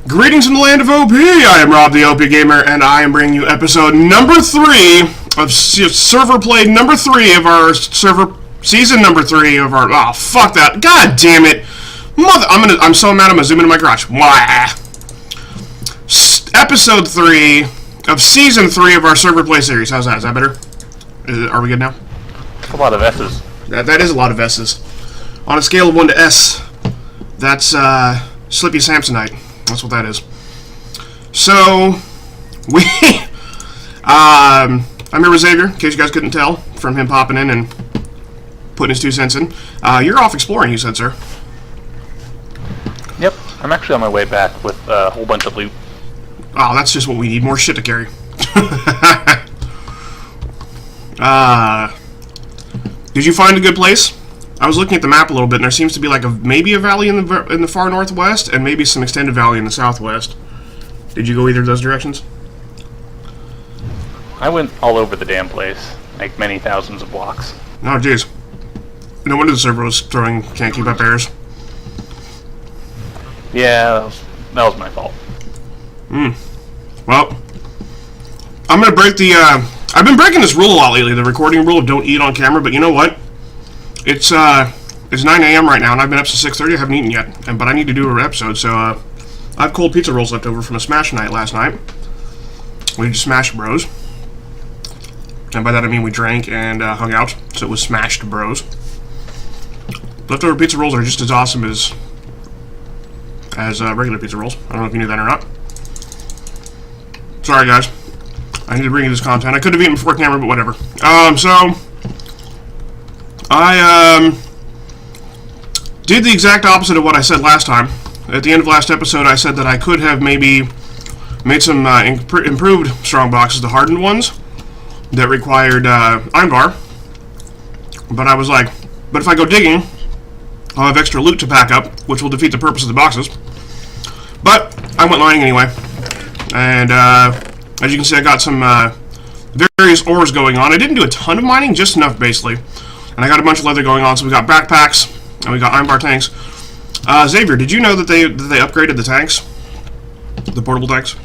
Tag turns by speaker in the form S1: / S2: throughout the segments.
S1: Greetings from the land of OP! I am Rob the OPGamer, and I am bringing you episode number 3 of server play number 3 of our season number 3 of our, oh fuck that, god damn it, I'm so mad I'm gonna zoom into my garage. Episode 3 of season 3 of our server play series. How's that? Is that better? Are we good now?
S2: A lot of S's.
S1: That is a lot of S's. On a scale of 1 to S, that's Slippy Samsonite. That's what that is. So, I'm here with Xavier, in case you guys couldn't tell, from him popping in and putting his 2 cents in. You're off exploring, you said, sir.
S2: Yep, I'm actually on my way back with a whole bunch of loot.
S1: Oh, that's just what we need, more shit to carry. Did you find a good place? I was looking at the map a little bit, and there seems to be like maybe a valley in the far northwest, and maybe some extended valley in the southwest. Did you go either of those directions?
S2: I went all over the damn place, like many thousands of blocks.
S1: Oh, jeez. No wonder the server was throwing can't keep up errors.
S2: Yeah, that was my fault.
S1: Well, I'm gonna break the. I've been breaking this rule a lot lately, the recording rule of don't eat on camera. But you know what? It's 9 a.m. right now, and I've been up since 6:30. I haven't eaten yet, but I need to do an episode. So I have cold pizza rolls left over from a smash night last night. We just smashed bros, and by that I mean we drank and hung out. So it was smashed bros. Leftover pizza rolls are just as awesome as regular pizza rolls. I don't know if you knew that or not. Sorry, guys. I need to bring you this content. I could have eaten before camera, but whatever. So I did the exact opposite of what I said last time. At the end of last episode, I said that I could have maybe made some improved strong boxes, the hardened ones, that required iron bar. But I was like, but if I go digging, I'll have extra loot to pack up, which will defeat the purpose of the boxes. But I went mining anyway. And as you can see, I got some various ores going on. I didn't do a ton of mining, just enough basically. And I got a bunch of leather going on, so we got backpacks, and we got iron bar tanks. Xavier, did you know that they upgraded the tanks? The portable tanks?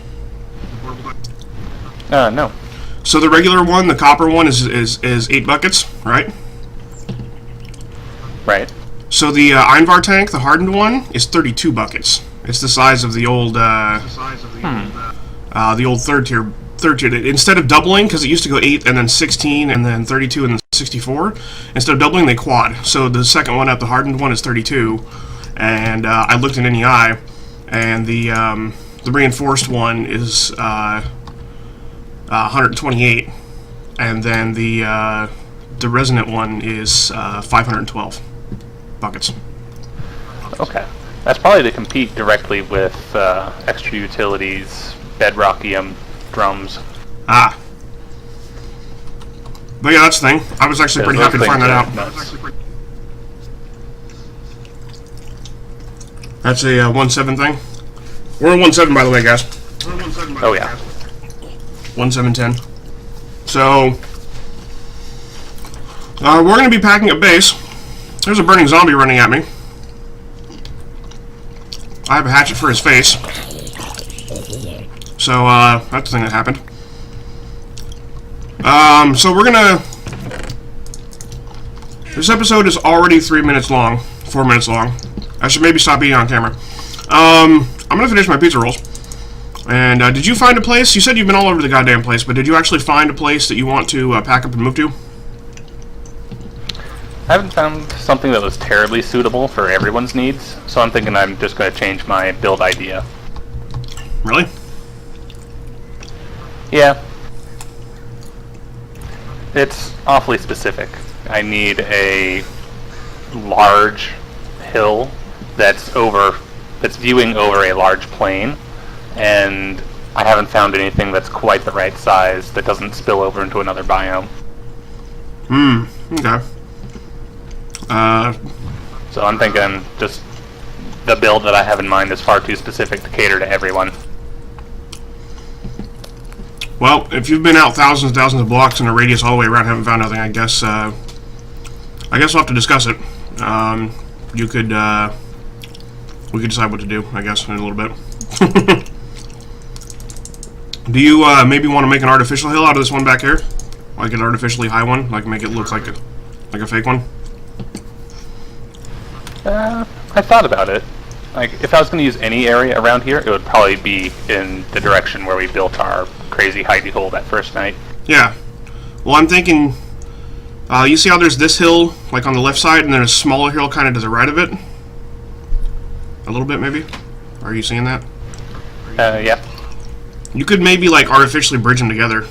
S2: No.
S1: So the regular one, the copper one, is 8 buckets, right?
S2: Right.
S1: So the iron bar tank, the hardened one, is 32 buckets. It's the size of the old the old third tier. Instead of doubling, because it used to go 8 and then 16 and then 32 and then 64, instead of doubling, they quad. So the second one up, the hardened one, is 32, and I looked in NEI, and the reinforced one is 128, and then the resonant one is 512 buckets.
S2: Okay. That's probably to compete directly with extra utilities, bedrockium, drums.
S1: Ah. But yeah, that's the thing. I was actually pretty happy to find that out. That's a 1.7 thing. We're a 1.7, by the way, guys.
S2: Oh, yeah.
S1: 1.710. So, we're going to be packing a base. There's a burning zombie running at me. I have a hatchet for his face. So, that's the thing that happened. So we're gonna... This episode is already 4 minutes long. I should maybe stop eating on camera. I'm gonna finish my pizza rolls. And, did you find a place? You said you've been all over the goddamn place, but did you actually find a place that you want to pack up and move to?
S2: I haven't found something that was terribly suitable for everyone's needs, so I'm thinking I'm just going to change my build idea.
S1: Really?
S2: Yeah. It's awfully specific. I need a large hill that's viewing over a large plain, and I haven't found anything that's quite the right size that doesn't spill over into another biome.
S1: Okay.
S2: So I'm thinking just the build that I have in mind is far too specific to cater to everyone.
S1: Well, if you've been out thousands and thousands of blocks in a radius all the way around and haven't found nothing, I guess we'll have to discuss it. We could decide what to do, I guess, in a little bit. Do you maybe want to make an artificial hill out of this one back here? Like an artificially high one? Like make it look like a fake one?
S2: I thought about it. Like, if I was going to use any area around here, it would probably be in the direction where we built our crazy hidey hole that first night.
S1: Yeah. Well, I'm thinking... you see how there's this hill, like on the left side, and then a smaller hill kind of to the right of it? A little bit, maybe? Are you seeing that?
S2: Yeah.
S1: You could maybe, like, artificially bridge them together.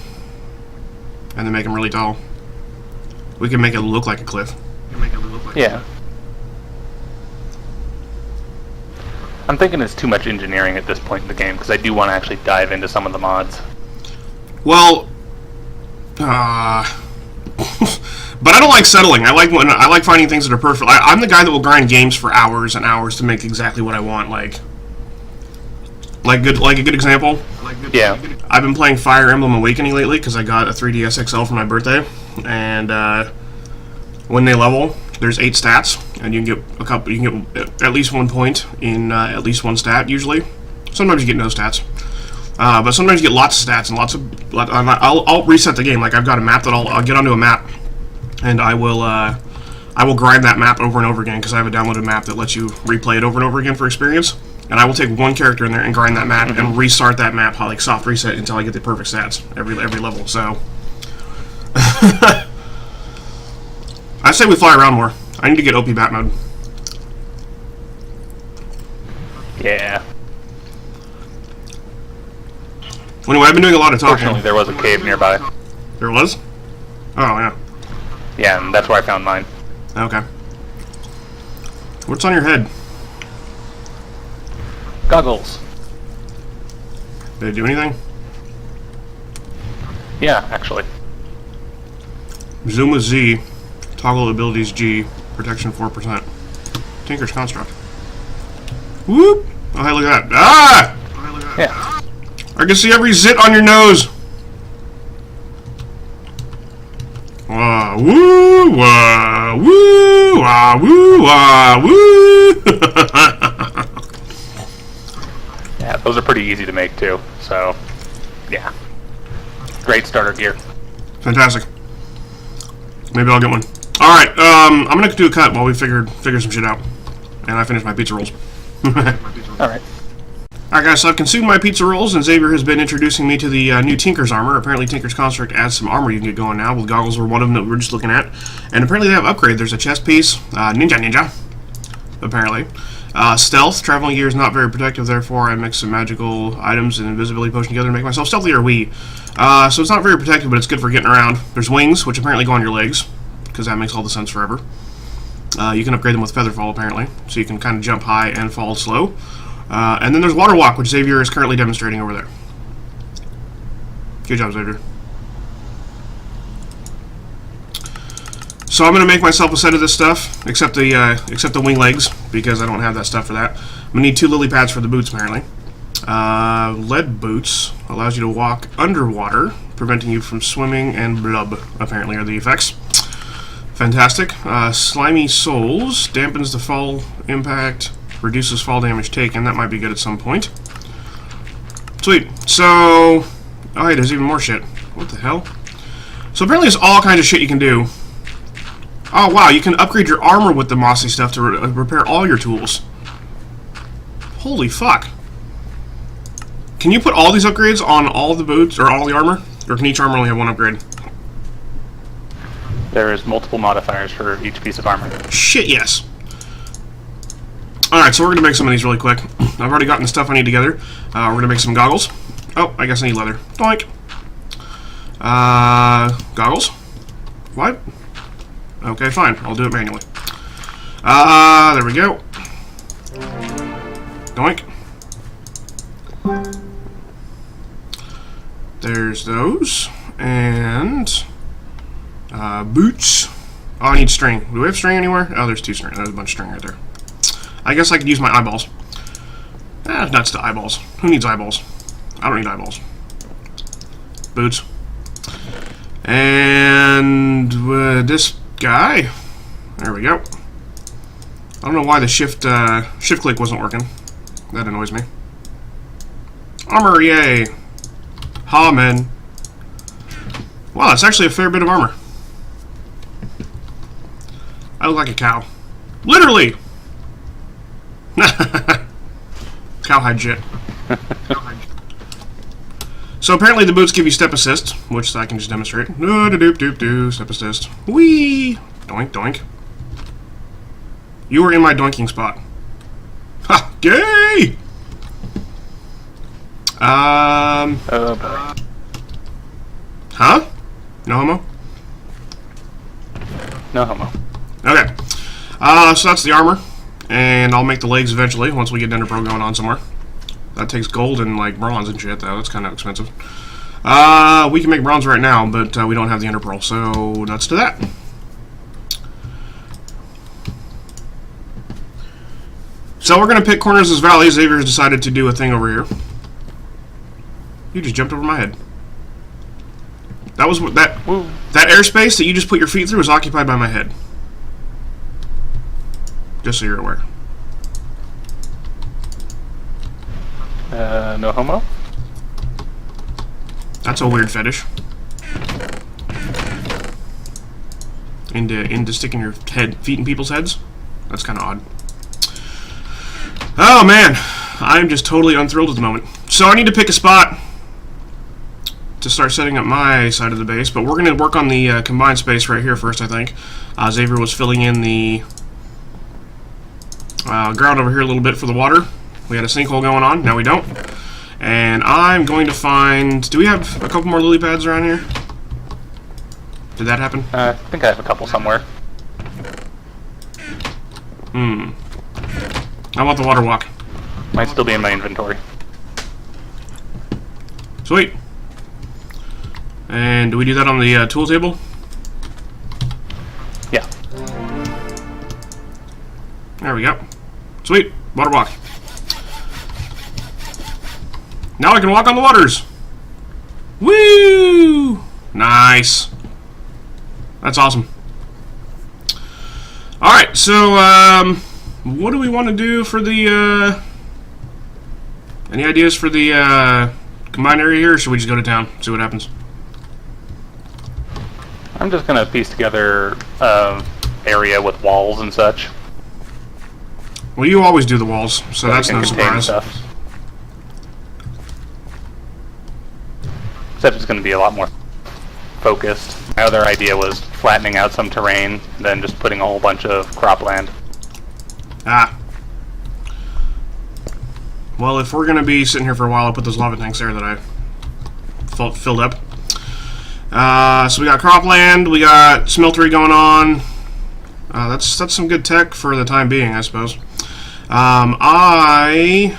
S1: And then make them really tall. We can make it look like a cliff.
S2: Yeah. I'm thinking it's too much engineering at this point in the game, because I do want to actually dive into some of the mods.
S1: Well... but I don't like settling. I like finding things that are perfect. I'm the guy that will grind games for hours and hours to make exactly what I want. Like a good example.
S2: Yeah.
S1: I've been playing Fire Emblem Awakening lately because I got a 3DS XL for my birthday, and when they level, there's 8 stats, and you can get a couple. You can get at least 1 point in at least one stat usually. Sometimes you get no stats. But sometimes you get lots of stats and lots of. I'll reset the game. Like I've got a map that I'll get onto a map, and I will grind that map over and over again because I have a downloaded map that lets you replay it over and over again for experience. And I will take one character in there and grind that map and restart that map, like soft reset until I get the perfect stats every level. So I say we fly around more. I need to get OP bat mode.
S2: Yeah.
S1: Anyway, I've been doing a lot of talking.
S2: Fortunately, there was a cave nearby.
S1: There was? Oh, yeah.
S2: Yeah, and that's where I found mine.
S1: Okay. What's on your head?
S2: Goggles.
S1: Did they do anything?
S2: Yeah, actually.
S1: Zoom with Z. Toggle abilities G. Protection 4%. Tinker's Construct. Whoop! Oh, hey, look at that. Ah!
S2: Yeah.
S1: I can see every zit on your nose. Wah, woo, wah, woo, wah, woo, wah, woo.
S2: Yeah, those are pretty easy to make too. So, yeah. Great starter gear.
S1: Fantastic. Maybe I'll get one. Alright, I'm gonna do a cut while we figure some shit out. And I finish my pizza rolls.
S2: Alright.
S1: Alright guys, so I've consumed my pizza rolls, and Xavier has been introducing me to the new Tinker's armor. Apparently Tinker's Construct adds some armor you can get going now, with goggles were one of them that we were just looking at. And apparently they have upgrade. There's a chest piece, ninja, apparently. Stealth, traveling gear is not very protective, therefore I mix some magical items and invisibility potion together to make myself stealthy or wee. So it's not very protective, but it's good for getting around. There's wings, which apparently go on your legs, because that makes all the sense forever. You can upgrade them with Featherfall, apparently, so you can kind of jump high and fall slow. And then there's Water Walk, which Xavier is currently demonstrating over there. Good job, Xavier. So I'm going to make myself a set of this stuff, except the wing legs, because I don't have that stuff for that. I'm going to need 2 lily pads for the boots, apparently. Lead boots allows you to walk underwater, preventing you from swimming, and blub, apparently, are the effects. Fantastic. Slimy soles dampens the fall impact, reduces fall damage taken. That might be good at some point. Sweet. So, oh hey, there's even more shit. What the hell? So apparently there's all kinds of shit you can do. Oh wow, you can upgrade your armor with the mossy stuff to repair all your tools. Holy fuck. Can you put all these upgrades on all the boots, or all the armor? Or can each armor only have one upgrade?
S2: There's multiple modifiers for each piece of armor.
S1: Shit, yes. Alright, so we're going to make some of these really quick. I've already gotten the stuff I need together. We're going to make some goggles. Oh, I guess I need leather. Doink. Goggles? What? Okay, fine. I'll do it manually. There we go. Doink. There's those. And boots. Oh, I need string. Do we have string anywhere? Oh, there's 2 string. There's a bunch of string right there. I guess I could use my eyeballs. Nuts to eyeballs. Who needs eyeballs? I don't need eyeballs. Boots. And this guy. There we go. I don't know why the shift click wasn't working. That annoys me. Armor, yay. Ha, man. Wow, that's actually a fair bit of armor. I look like a cow. Literally! Cowhide shit. So apparently the boots give you step assist, which I can just demonstrate. Step assist. Whee! Doink, doink. You were in my doinking spot. Ha! Gay!
S2: Oh boy.
S1: Huh? No homo?
S2: No homo.
S1: Okay. So that's the armor. And I'll make the legs eventually, once we get Ender Pro going on somewhere. That takes gold and, like, bronze and shit, though. That's kind of expensive. We can make bronze right now, but we don't have the Ender Pearl, so nuts to that. So we're going to pick corners as valleys. Xavier's decided to do a thing over here. You just jumped over my head. That was that airspace that you just put your feet through was occupied by my head. Just so you're aware.
S2: No homo?
S1: That's a weird fetish. Into sticking your feet in people's heads? That's kind of odd. Oh man, I'm just totally unthrilled at the moment. So I need to pick a spot to start setting up my side of the base, but we're going to work on the combined space right here first, I think. Xavier was filling in the ground over here a little bit for the water. We had a sinkhole going on, now we don't. And I'm going to find... Do we have a couple more lily pads around here? Did that happen?
S2: I think I have a couple somewhere.
S1: I want the water walk.
S2: Might still be in my inventory.
S1: Sweet. And do we do that on the tool table?
S2: Yeah.
S1: There we go. Sweet. Water walk. Now I can walk on the waters. Woo! Nice. That's awesome. Alright, so, what do we want to do for the, any ideas for the, combined area here, or should we just go to town, see what happens?
S2: I'm just gonna piece together area with walls and such.
S1: Well, you always do the walls, so that's no surprise.
S2: Stuff. Except it's gonna be a lot more focused. My other idea was flattening out some terrain, then just putting a whole bunch of cropland.
S1: Ah. Well, if we're gonna be sitting here for a while, I'll put those lava tanks there that I filled up. So we got cropland, we got smeltery going on. That's some good tech for the time being, I suppose. I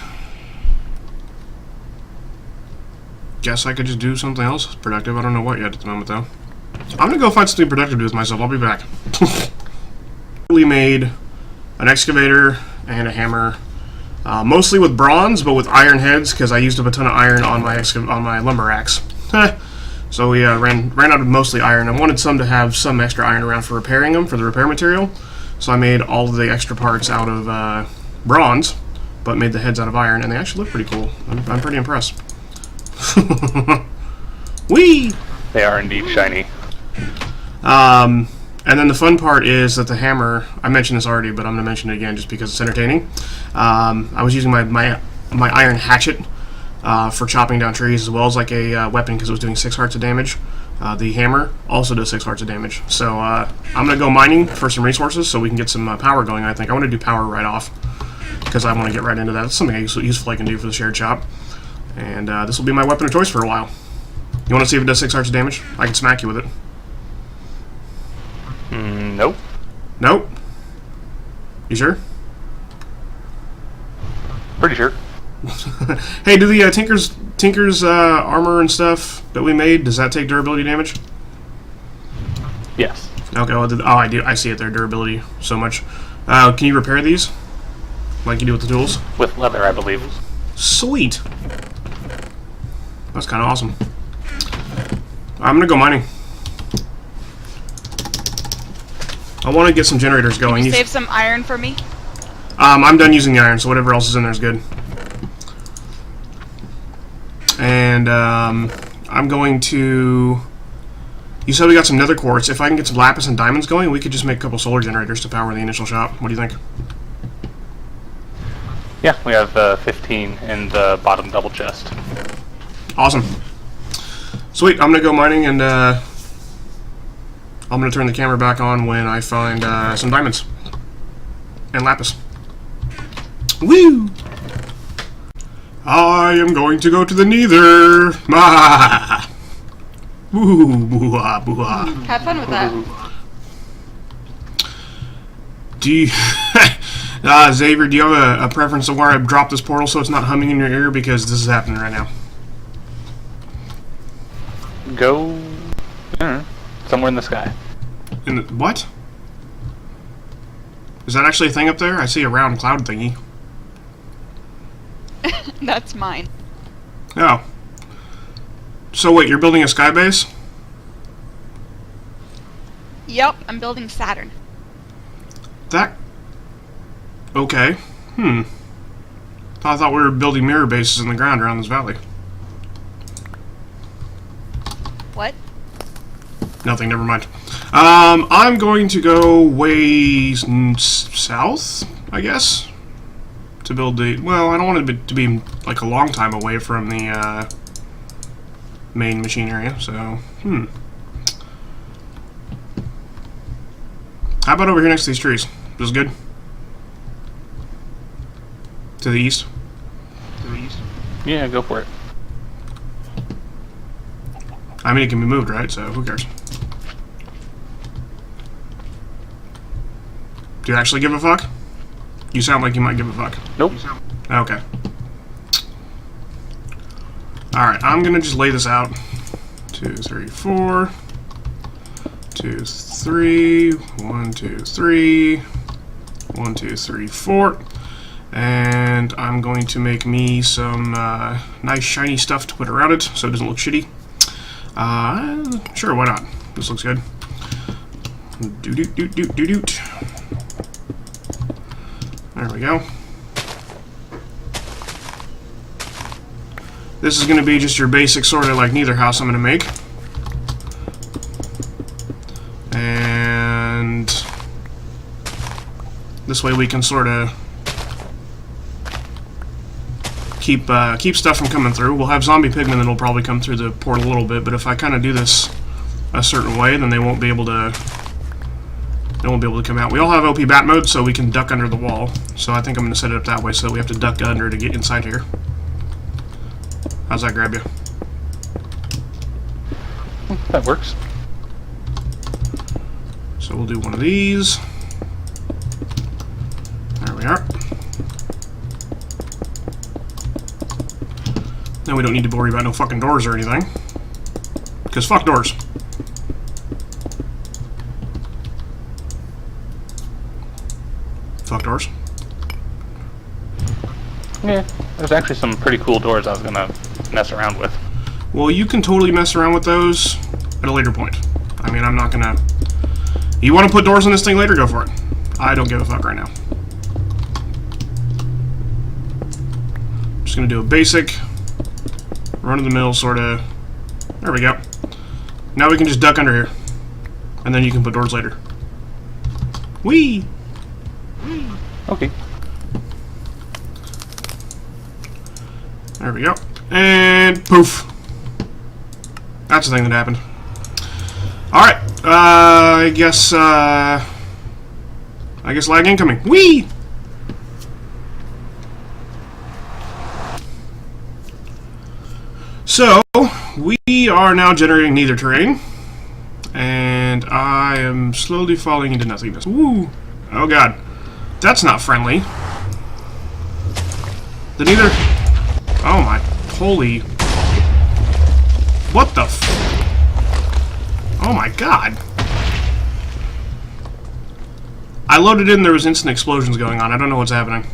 S1: guess I could just do something else productive. I don't know what yet at the moment, though. I'm gonna go find something productive to do with myself. I'll be back. We made an excavator and a hammer, mostly with bronze, but with iron heads because I used up a ton of iron on my lumber axe. So we ran out of mostly iron. I wanted some to have some extra iron around for repairing them, for the repair material. So I made all of the extra parts out of bronze, but made the heads out of iron, and they actually look pretty cool. I'm pretty impressed. Whee!
S2: They are indeed shiny.
S1: And then the fun part is that the hammer, I mentioned this already, but I'm going to mention it again just because it's entertaining. I was using my iron hatchet for chopping down trees, as well as like a weapon because it was doing 6 hearts of damage. The hammer also does 6 hearts of damage. So I'm going to go mining for some resources so we can get some power going, I think. I want to do power right off because I want to get right into that. It's something useful I can do for the shared shop. And this will be my weapon of choice for a while. You want to see if it does 6 hearts of damage? I can smack you with it.
S2: Nope.
S1: Nope. You sure?
S2: Pretty sure.
S1: Hey, do the Tinker's armor and stuff that we made, does that take durability damage?
S2: Yes.
S1: Okay, well, I do. I see it there, durability so much. Can you repair these? Like you do with the tools?
S2: With leather, I believe.
S1: Sweet. That's kind of awesome. I'm going to go mining. I want to get some generators going.
S3: Can you save some iron for me?
S1: I'm done using the iron, so whatever else is in there is good. And I'm going to... You said we got some nether quartz. If I can get some lapis and diamonds going, we could just make a couple solar generators to power the initial shop. What do you think?
S2: Yeah, we have 15 in the bottom double chest.
S1: Awesome. Sweet, I'm gonna go mining, and I'm gonna turn the camera back on when I find some diamonds and lapis. Woo! I am going to go to the nether. Ah! Boo, boo-ah, boo-ah.
S3: Have fun with that.
S1: Do you... Xavier, do you have a preference of where I drop this portal so it's not humming in your ear? Because this is happening right now.
S2: Go... somewhere in the sky.
S1: In the... What? Is that actually a thing up there? I see a round cloud thingy.
S3: That's mine.
S1: Oh. So wait, you're building a sky base?
S3: Yep, I'm building Saturn.
S1: That... Okay. I thought we were building mirror bases in the ground around this valley.
S3: What?
S1: Nothing, never mind. I'm going to go way south, I guess, to build the... Well, I don't want it to be like a long time away from the main machine area, so... How about over here next to these trees? This is good? To the east? To the east?
S2: Yeah, go for it.
S1: I mean, it can be moved, right? So, who cares? Do you actually give a fuck? You sound like you might give a fuck.
S2: Nope.
S1: Okay. Alright, I'm gonna just lay this out. 2, 3, 4. 2, 3. 1, 2, 3. 1, 2, 3, 4. And I'm going to make me some nice shiny stuff to put around it so it doesn't look shitty. Sure, why not? This looks good. Doot. There we go. This is going to be just your basic sort of like nether house I'm going to make. And this way we can sort of keep stuff from coming through. We'll have zombie pigmen that'll probably come through the portal a little bit, but if I kind of do this a certain way, then they won't be able to come out. We all have OP bat mode, so we can duck under the wall. So I think I'm going to set it up that way so that we have to duck under to get inside here. How's that grab you?
S2: That works.
S1: So we'll do one of these. There we are. Now we don't need to worry about no fucking doors or anything. Because fuck doors. Fuck doors.
S2: Yeah, there's actually some pretty cool doors I was gonna mess around with.
S1: Well, you can totally mess around with those at a later point. I mean, I'm not gonna... You want to put doors on this thing later? Go for it. I don't give a fuck right now. Just gonna do a basic... run-of-the-mill sort of... There we go. Now we can just duck under here. And then you can put doors later. Whee!
S2: Okay.
S1: There we go. And poof. That's the thing that happened. Alright. I guess lag incoming. Whee! So, we are now generating nether terrain. And I am slowly falling into nothingness. Woo! Oh god. That's not friendly. The nether... Oh my... Holy... What the f... Oh my god. I loaded in, there was instant explosions going on. I don't know what's happening.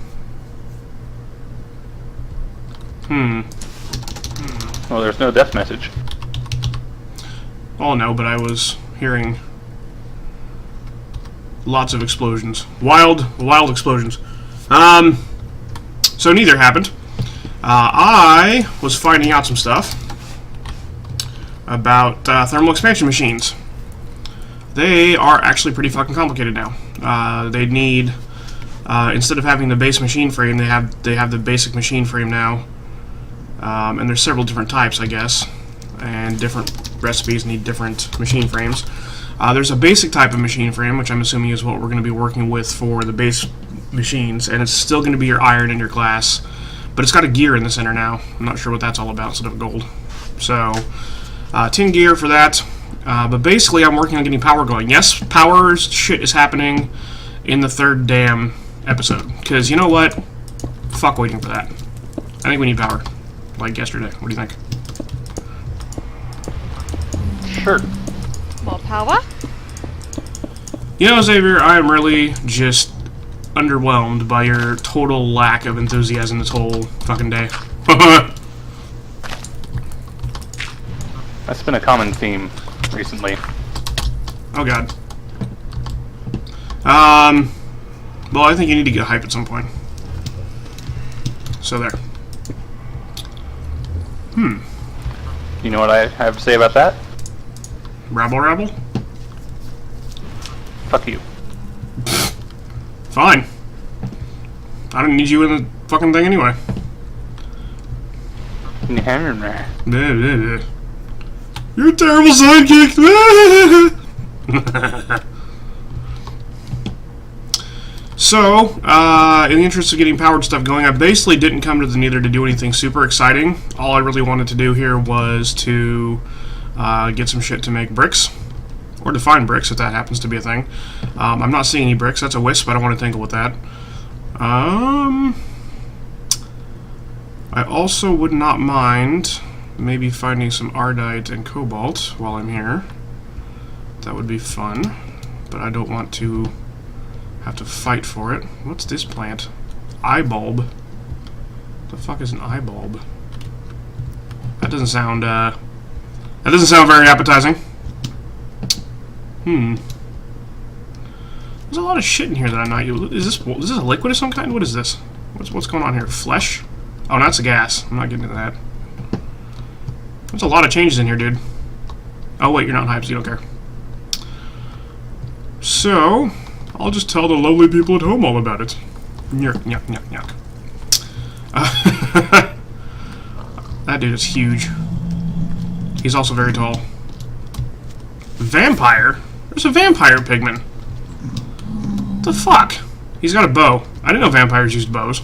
S2: Well, there's no death message.
S1: Oh no, but I was hearing lots of explosions. Wild explosions. So neither happened. I was finding out some stuff. about thermal expansion machines. They are actually pretty fucking complicated now. They need, instead of having the base machine frame, they have the basic machine frame now. And there's several different types, I guess, and different recipes need different machine frames. There's a basic type of machine frame, which I'm assuming is what we're going to be working with for the base machines, and it's still going to be your iron and your glass, but it's got a gear in the center now. I'm not sure what that's all about instead of gold. So, tin gear for that, but basically I'm working on getting power going. Yes, power shit is happening in the 3rd damn episode, because you know what? Fuck waiting for that. I think we need power, like yesterday. What do you think?
S2: Sure.
S3: More power?
S1: You know, Xavier, I am really just underwhelmed by your total lack of enthusiasm this whole fucking day.
S2: That's been a common theme recently.
S1: Oh god. Well, I think you need to get hype at some point. So there.
S2: You know what I have to say about that?
S1: Rabble rabble?
S2: Fuck you.
S1: Fine. I don't need you in the fucking thing anyway. You're a terrible sidekick! So, in the interest of getting powered stuff going, I basically didn't come to the Nether to do anything super exciting. All I really wanted to do here was to get some shit to make bricks. Or to find bricks, if that happens to be a thing. I'm not seeing any bricks. That's a wisp. I don't want to tangle with that. I also would not mind maybe finding some ardite and cobalt while I'm here. That would be fun. But I don't want to have to fight for it. What's this plant? Eye bulb. What the fuck is an eye bulb? That doesn't sound very appetizing. There's a lot of shit in here that I'm not using. Is this a liquid of some kind? What is this? What's going on here? Flesh? Oh, that's a gas. I'm not getting into that. There's a lot of changes in here, dude. Oh wait, you're not hyped, so you don't care. So, I'll just tell the lovely people at home all about it. Nyuk, nyuk, nyuk, nyuk. That dude is huge. He's also very tall. Vampire? There's a vampire pigman. What the fuck? He's got a bow. I didn't know vampires used bows.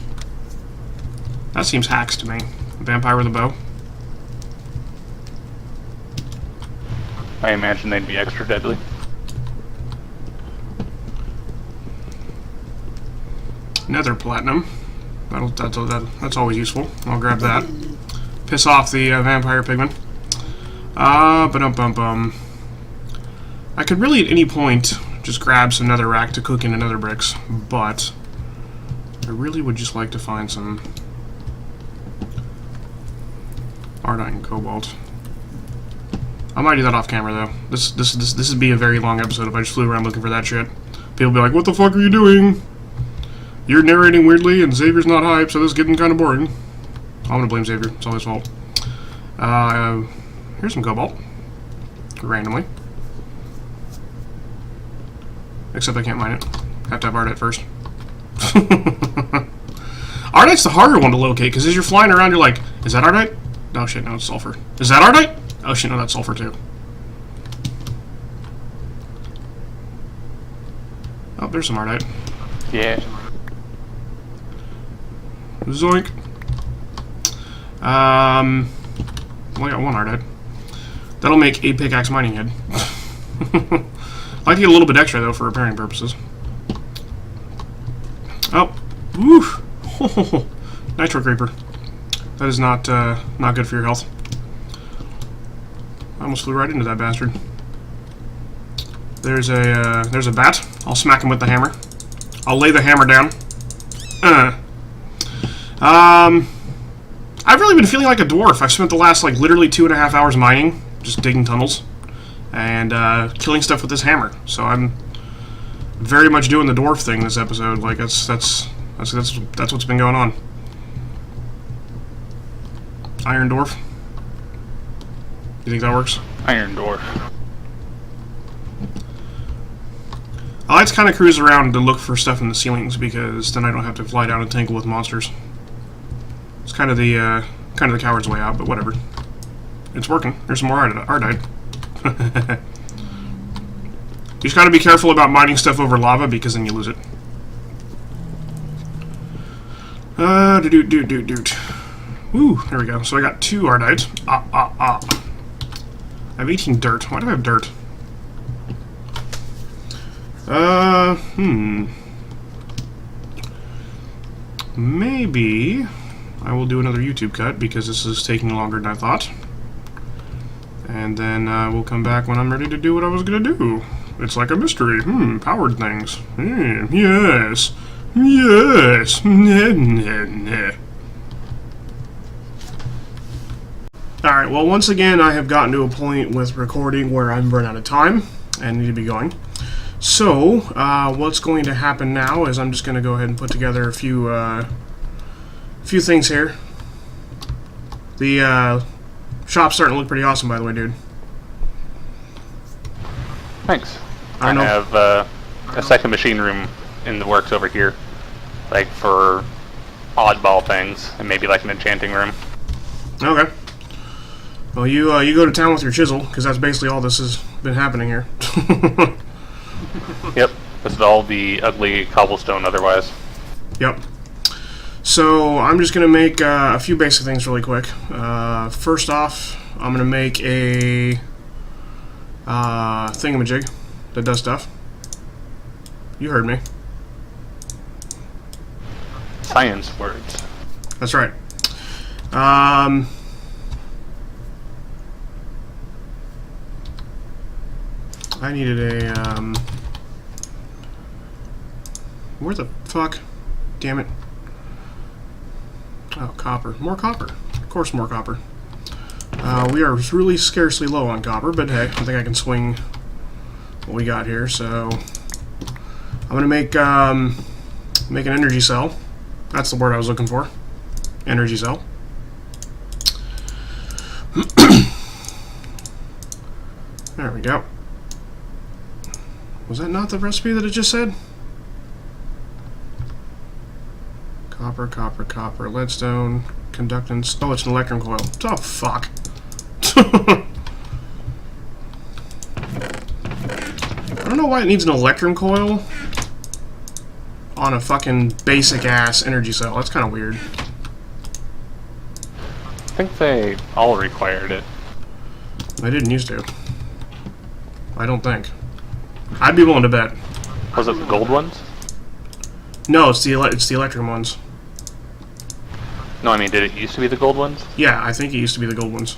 S1: That seems hacks to me. A vampire with a bow.
S2: I imagine they'd be extra deadly.
S1: Nether platinum. That's always useful. I'll grab that. Piss off the vampire pigman. Ba-dum-bum-bum. I could really at any point just grab some nether rack to cook into nether bricks, but I really would just like to find some ardite and cobalt. I might do that off camera though. This would be a very long episode if I just flew around looking for that shit. People would be like, "What the fuck are you doing? You're narrating weirdly, and Xavier's not hype, so this is getting kind of boring." I'm gonna blame Xavier. It's all his fault. Here's some cobalt. Randomly. Except I can't mine it. Have to have ardite first. Ardite's the harder one to locate, because as you're flying around, you're like, is that ardite? Oh shit, no, it's sulfur. Is that ardite? Oh shit, no, that's sulfur too. Oh, there's some ardite.
S2: Yeah.
S1: Zoink. Well, I got one ardite. That'll make a pickaxe mining head. I like to get a little bit extra, though, for repairing purposes. Oh. Woof. Nitro creeper. That is not good for your health. I almost flew right into that bastard. There's a bat. I'll smack him with the hammer. I'll lay the hammer down. I've really been feeling like a dwarf. I've spent the last, like, literally 2.5 hours mining, just digging tunnels, and killing stuff with this hammer. So I'm very much doing the dwarf thing this episode. Like, that's what's been going on. Iron dwarf. You think that works?
S2: Iron dwarf.
S1: I like to kind of cruise around to look for stuff in the ceilings because then I don't have to fly down and tangle with monsters. It's kind of the coward's way out, but whatever. It's working. There's some more ardite. You just got to be careful about mining stuff over lava because then you lose it. Woo, there we go. So I got 2 ardite. I have 18 dirt. Why do I have dirt? Maybe I will do another YouTube cut because this is taking longer than I thought. And then we'll come back when I'm ready to do what I was going to do. It's like a mystery. Powered things. Yes. Yes. Alright, well, once again, I have gotten to a point with recording where I'm run out of time and need to be going. So, what's going to happen now is I'm just going to go ahead and put together a few things here. The shop's starting to look pretty awesome, by the way, dude.
S2: Thanks.
S1: I
S2: have a second machine room in the works over here, like for oddball things, and maybe like an enchanting room.
S1: Okay. Well, you go to town with your chisel, because that's basically all this has been happening here.
S2: Yep. This would all be ugly cobblestone otherwise.
S1: Yep. So, I'm just going to make a few basic things really quick. First off, I'm going to make a thingamajig that does stuff. You heard me.
S2: Science words.
S1: That's right. I needed a, where the fuck? Damn it. Oh, copper. More copper. Of course more copper. We are really scarcely low on copper, but hey, I think I can swing what we got here, so I'm gonna make an energy cell. That's the word I was looking for. Energy cell. There we go. Was that not the recipe that it just said? Copper, copper, copper, leadstone, conductance. Oh, it's an electrum coil. Oh, fuck. I don't know why it needs an electrum coil on a fucking basic-ass energy cell. That's kind of weird.
S2: I think they all required it.
S1: They didn't used to. I don't think. I'd be willing to bet.
S2: Was it the gold ones?
S1: No, it's the electrum ones.
S2: No, I mean, did it used to be the gold ones?
S1: Yeah, I think it used to be the gold ones.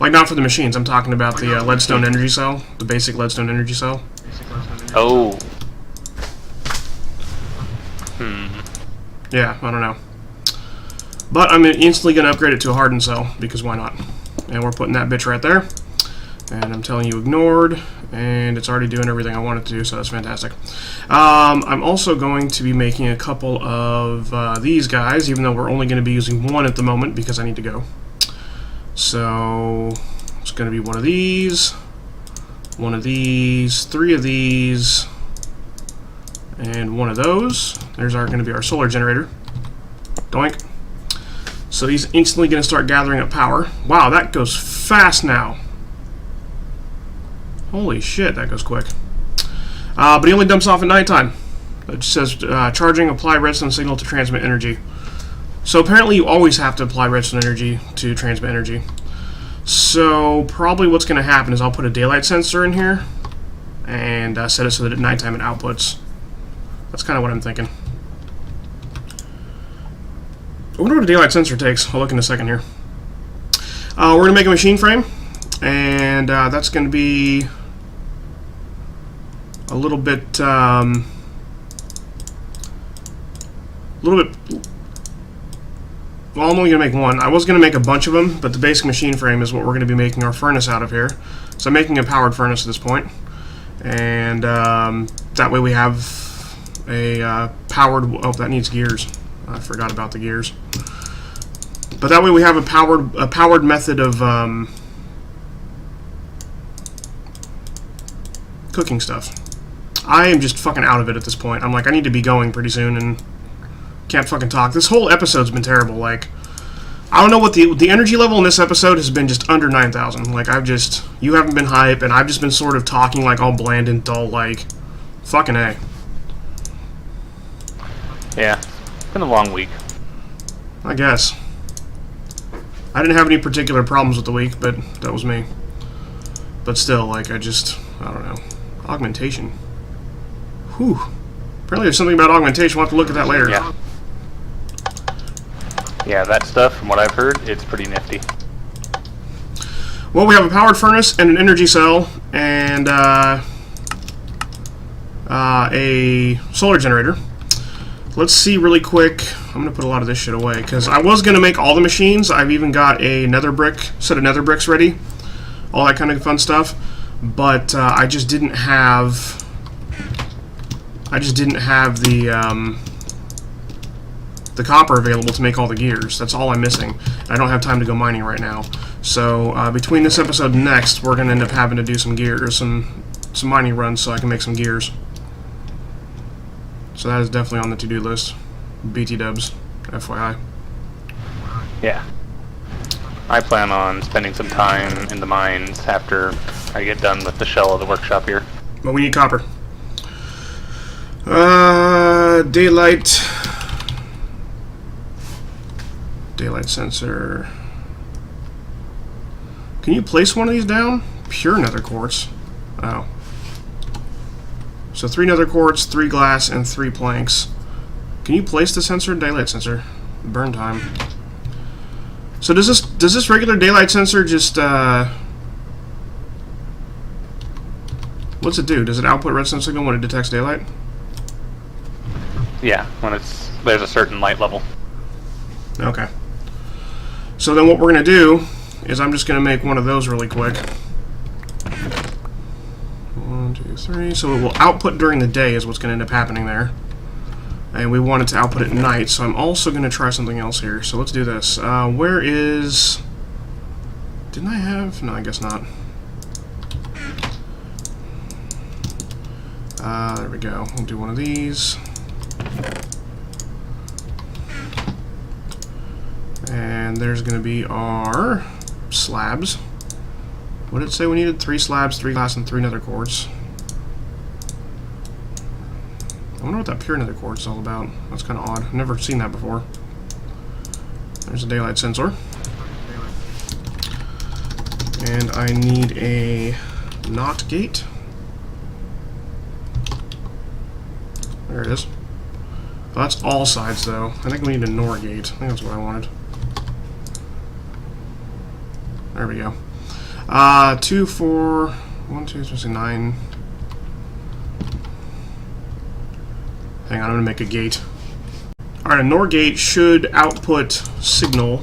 S1: Like, not for the machines. I'm talking about the leadstone energy cell. The basic leadstone energy cell.
S2: Oh.
S1: Yeah, I don't know. But I'm instantly going to upgrade it to a hardened cell, because why not? And we're putting that bitch right there. And I'm telling you ignored, and it's already doing everything I want it to do, so that's fantastic. I'm also going to be making a couple of these guys, even though we're only going to be using one at the moment, because I need to go. So, it's going to be one of these, 3 of these, and one of those. There's going to be our solar generator. Doink. So he's instantly going to start gathering up power. Wow, that goes fast now. Holy shit, that goes quick. But he only dumps off at nighttime. It says charging, apply redstone signal to transmit energy. So apparently you always have to apply redstone energy to transmit energy. So probably what's going to happen is I'll put a daylight sensor in here and set it so that at nighttime it outputs. That's kind of what I'm thinking. I wonder what a daylight sensor takes. I'll look in a second here. We're going to make a machine frame, and that's going to be a little bit, well, I'm only going to make one. I was going to make a bunch of them, but the basic machine frame is what we're going to be making our furnace out of here. So I'm making a powered furnace at this point, and that way we have a powered, oh, that needs gears. I forgot about the gears. But that way we have a powered method of cooking stuff. I am just fucking out of it at this point. I'm like, I need to be going pretty soon and can't fucking talk. This whole episode's been terrible. Like, I don't know what the energy level in this episode has been, just under 9,000. Like, you haven't been hype, and I've just been sort of talking like all bland and dull, like, fucking A.
S2: Yeah, it's been a long week.
S1: I guess. I didn't have any particular problems with the week, but that was me. But still, like, I don't know. Augmentation. Whew. Apparently there's something about augmentation. We'll have to look at that later.
S2: Yeah. Yeah, that stuff, from what I've heard, it's pretty nifty.
S1: Well, we have a powered furnace and an energy cell and a solar generator. Let's see really quick. I'm going to put a lot of this shit away because I was going to make all the machines. I've even got a set of nether bricks ready. All that kind of fun stuff. But I just didn't have the copper available to make all the gears. That's all I'm missing. I don't have time to go mining right now. So between this episode and next, we're going to end up having to do some gears, some mining runs so I can make some gears. So that is definitely on the to-do list. BT dubs, FYI.
S2: Yeah. I plan on spending some time in the mines after I get done with the shell of the workshop here.
S1: But we need copper. Daylight sensor. Can you place one of these down? Pure nether quartz. Oh. So 3 nether quartz, 3 glass, and 3 planks. Can you place the sensor? Daylight sensor. Burn time. So does this regular daylight sensor just what's it do? Does it output redstone signal when it detects daylight?
S2: Yeah, when there's a certain light level.
S1: Okay. So then what we're going to do is I'm just going to make one of those really quick. 1, 2, 3. So it will output during the day is what's going to end up happening there. And we want it to output at night, so I'm also going to try something else here. So let's do this. Where is... Didn't I have... No, I guess not. There we go. We'll do one of these. And there's going to be our slabs. What did it say we needed? 3 slabs, 3 glass, and 3 nether quartz. I wonder what that pure nether quartz is all about. That's kind of odd. I've never seen that before. There's a daylight sensor. And I need a NOT gate. There it is. Well, that's all sides, though. I think we need a NOR gate. I think that's what I wanted. There we go. 2, 4, 1, 2, 3, 9. Hang on, I'm going to make a gate. Alright, a NOR gate should output signal.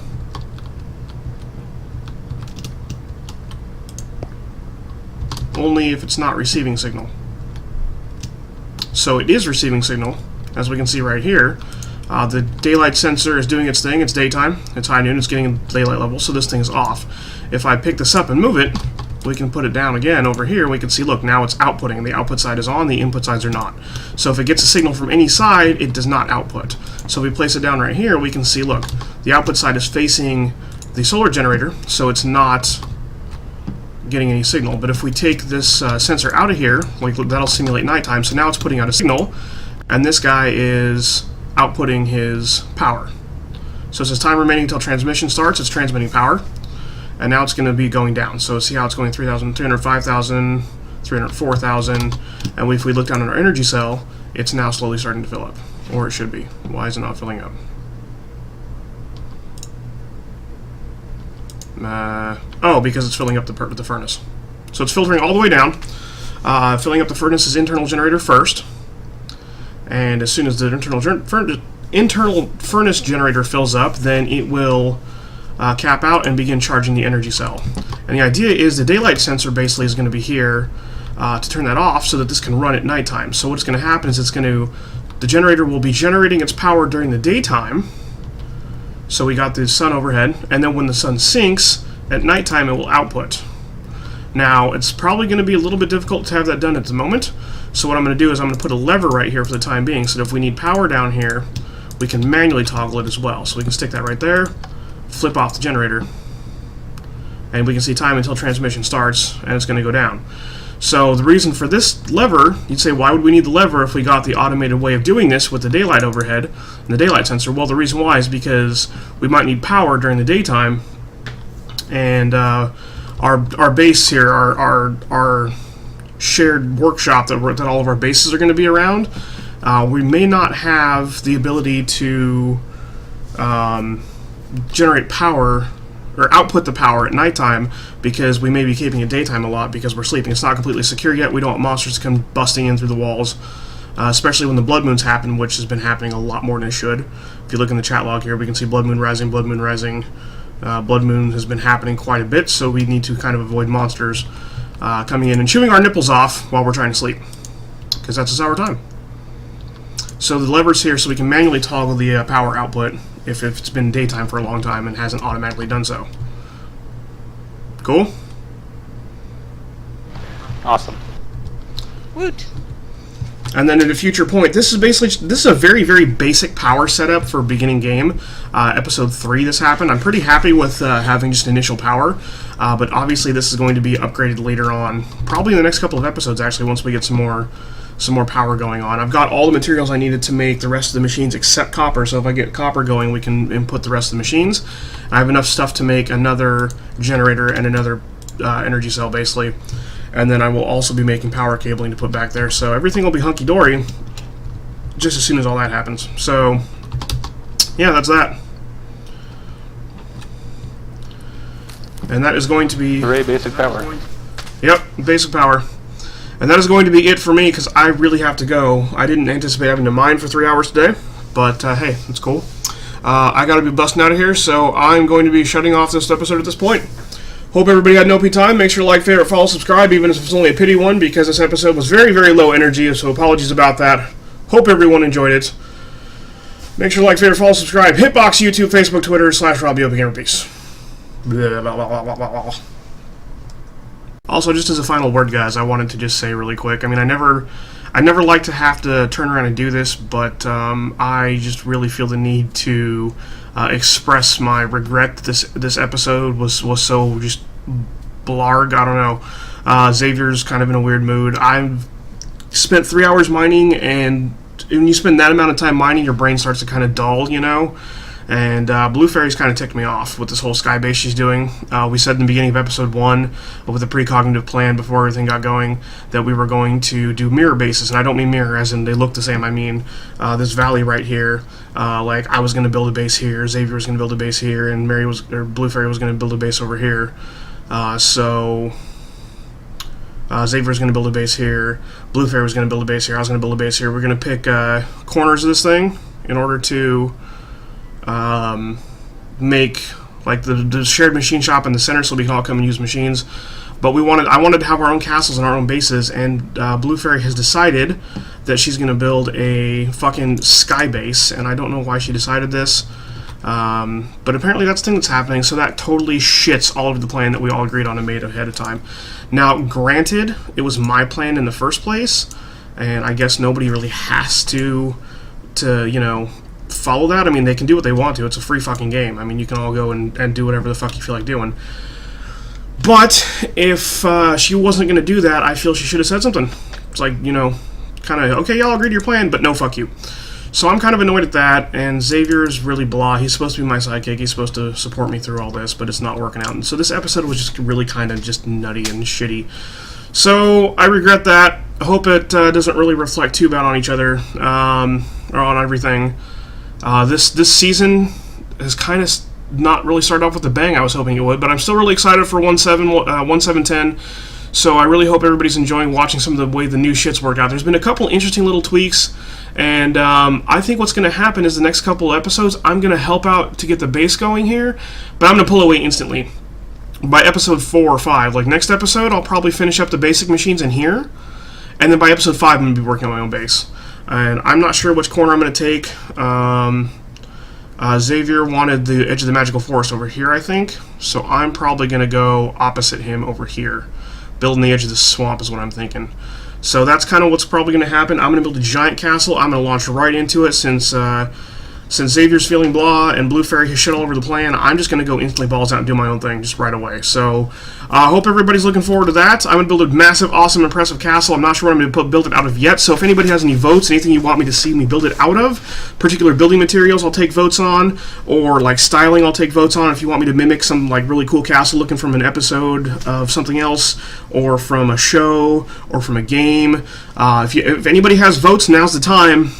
S1: Only if it's not receiving signal. So it is receiving signal, as we can see right here. The daylight sensor is doing its thing. It's daytime. It's high noon. It's getting daylight level, so this thing is off. If I pick this up and move it, we can put it down again over here. We can see, look, now it's outputting. The output side is on. The input sides are not. So if it gets a signal from any side, it does not output. So if we place it down right here, we can see, look, the output side is facing the solar generator, so it's not getting any signal. But if we take this sensor out of here, like, that'll simulate nighttime. So now it's putting out a signal, and this guy is outputting his power. So it says time remaining until transmission starts. It's transmitting power, and now it's going to be going down. So see how it's going 3,000, 305,000, 304,000, and if we look down at our energy cell, it's now slowly starting to fill up, or it should be. Why is it not filling up? Oh, because it's filling up the furnace. So it's filtering all the way down, filling up the furnace's internal generator first, and as soon as the internal furnace generator fills up, then it will cap out and begin charging the energy cell. And the idea is the daylight sensor basically is going to be here to turn that off so that this can run at nighttime. So what's going to happen is the generator will be generating its power during the daytime. So we got the sun overhead, and then when the sun sinks at nighttime, it will output. Now, it's probably going to be a little bit difficult to have that done at the moment, so what I'm going to do is I'm going to put a lever right here for the time being, so that if we need power down here, we can manually toggle it as well. So we can stick that right there, flip off the generator, and we can see time until transmission starts, and it's going to go down. So the reason for this lever, you'd say, why would we need the lever if we got the automated way of doing this with the daylight overhead and the daylight sensor? Well, the reason why is because we might need power during the daytime, and our base here, our shared workshop that all of our bases are going to be around, we may not have the ability to generate power or output the power at nighttime, because we may be keeping it daytime a lot because we're sleeping. It's not completely secure yet. We don't want monsters to come busting in through the walls, especially when the blood moons happen, which has been happening a lot more than it should. If you look in the chat log here, we can see blood moon rising, blood moon rising. Blood moon has been happening quite a bit, so we need to kind of avoid monsters coming in and chewing our nipples off while we're trying to sleep, because that's just our time. So the lever's here so we can manually toggle the power output if it's been daytime for a long time and hasn't automatically done so. Cool?
S2: Awesome.
S3: Woot.
S1: And then at a future point, this is a very, very basic power setup for beginning game. Episode 3 this happened. I'm pretty happy with having just initial power, but obviously this is going to be upgraded later on, probably in the next couple of episodes actually, once we get some more power going on. I've got all the materials I needed to make the rest of the machines except copper, so if I get copper going, we can input the rest of the machines. I have enough stuff to make another generator and another energy cell, basically. And then I will also be making power cabling to put back there, so everything will be hunky-dory just as soon as all that happens. So, yeah, that's that. And that is going to be...
S2: Hooray, basic power.
S1: Yep, basic power. And that is going to be it for me, because I really have to go. I didn't anticipate having to mine for 3 hours today, but hey, it's cool. I gotta be busting out of here, so I'm going to be shutting off this episode at this point. Hope everybody had an OP time. Make sure to like, favorite, follow, subscribe, even if it's only a pity one, because this episode was very, very low energy, so apologies about that. Hope everyone enjoyed it. Make sure to like, favorite, follow, subscribe. Hitbox, YouTube, Facebook, Twitter, /RobbieOPGamer. Peace. Blah, blah, blah, blah, blah, blah. Also, just as a final word, guys, I wanted to just say really quick. I mean, I never like to have to turn around and do this, but I just really feel the need to express my regret that this episode was so just blarg. I don't know. Xavier's kind of in a weird mood. I've spent 3 hours mining, and when you spend that amount of time mining, your brain starts to kind of dull, you know? And Blue Fairy's kind of ticked me off with this whole sky base she's doing. We said in the beginning of episode 1, with the precognitive plan before everything got going, that we were going to do mirror bases. And I don't mean mirror as in they look the same. I mean this valley right here. Like I was going to build a base here, Xavier was going to build a base here, and Blue Fairy was going to build a base over here. Xavier was going to build a base here, Blue Fairy was going to build a base here, I was going to build a base here. We're going to pick corners of this thing in order to make like the shared machine shop in the center so we can all come and use machines. But I wanted to have our own castles and our own bases, and Blue Fairy has decided that she's going to build a fucking sky base, and I don't know why she decided this, but apparently that's the thing that's happening, so that totally shits all of the plan that we all agreed on and made ahead of time. Now, granted, it was my plan in the first place, and I guess nobody really has to you know, follow that. I mean, they can do what they want to. It's a free fucking game. I mean, you can all go and do whatever the fuck you feel like doing. But if she wasn't going to do that, I feel she should have said something. It's like, you know, kind of, okay, y'all agree to your plan, but no, fuck you. So I'm kind of annoyed at that, and Xavier's really blah. He's supposed to be my sidekick. He's supposed to support me through all this, but it's not working out. And so this episode was just really kind of just nutty and shitty. So I regret that. I hope it doesn't really reflect too bad on each other or on everything. This season has kind of not really started off with the bang I was hoping it would, but I'm still really excited for 1.7.10. So I really hope everybody's enjoying watching some of the way the new shits work out. There's been a couple interesting little tweaks, and I think what's going to happen is the next couple episodes, I'm going to help out to get the base going here, but I'm going to pull away instantly. By episode 4 or 5, like next episode, I'll probably finish up the basic machines in here, and then by episode 5, I'm going to be working on my own base. And I'm not sure which corner I'm going to take. Xavier wanted the edge of the magical forest over here, I think. So I'm probably going to go opposite him over here. build on the edge of the swamp is what I'm thinking. So that's kind of what's probably going to happen. I'm going to build a giant castle. I'm going to launch right into it since Xavier's feeling blah and Blue Fairy has shit all over the plan. I'm just going to go instantly balls out and do my own thing just right away. So I hope everybody's looking forward to that. I'm going to build a massive, awesome, impressive castle. I'm not sure what I'm going to build it out of yet. So if anybody has any votes, anything you want me to see me build it out of, particular building materials I'll take votes on, or like styling I'll take votes on. If you want me to mimic some like really cool castle looking from an episode of something else, or from a show, or from a game, if anybody has votes, now's the time.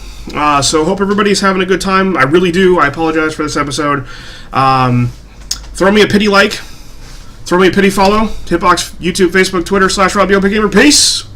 S1: So hope everybody's having a good time. I really do. I apologize for this episode. Throw me a pity like. Throw me a pity follow. Hitbox, YouTube, Facebook, Twitter /RobTheOPGamer. Peace!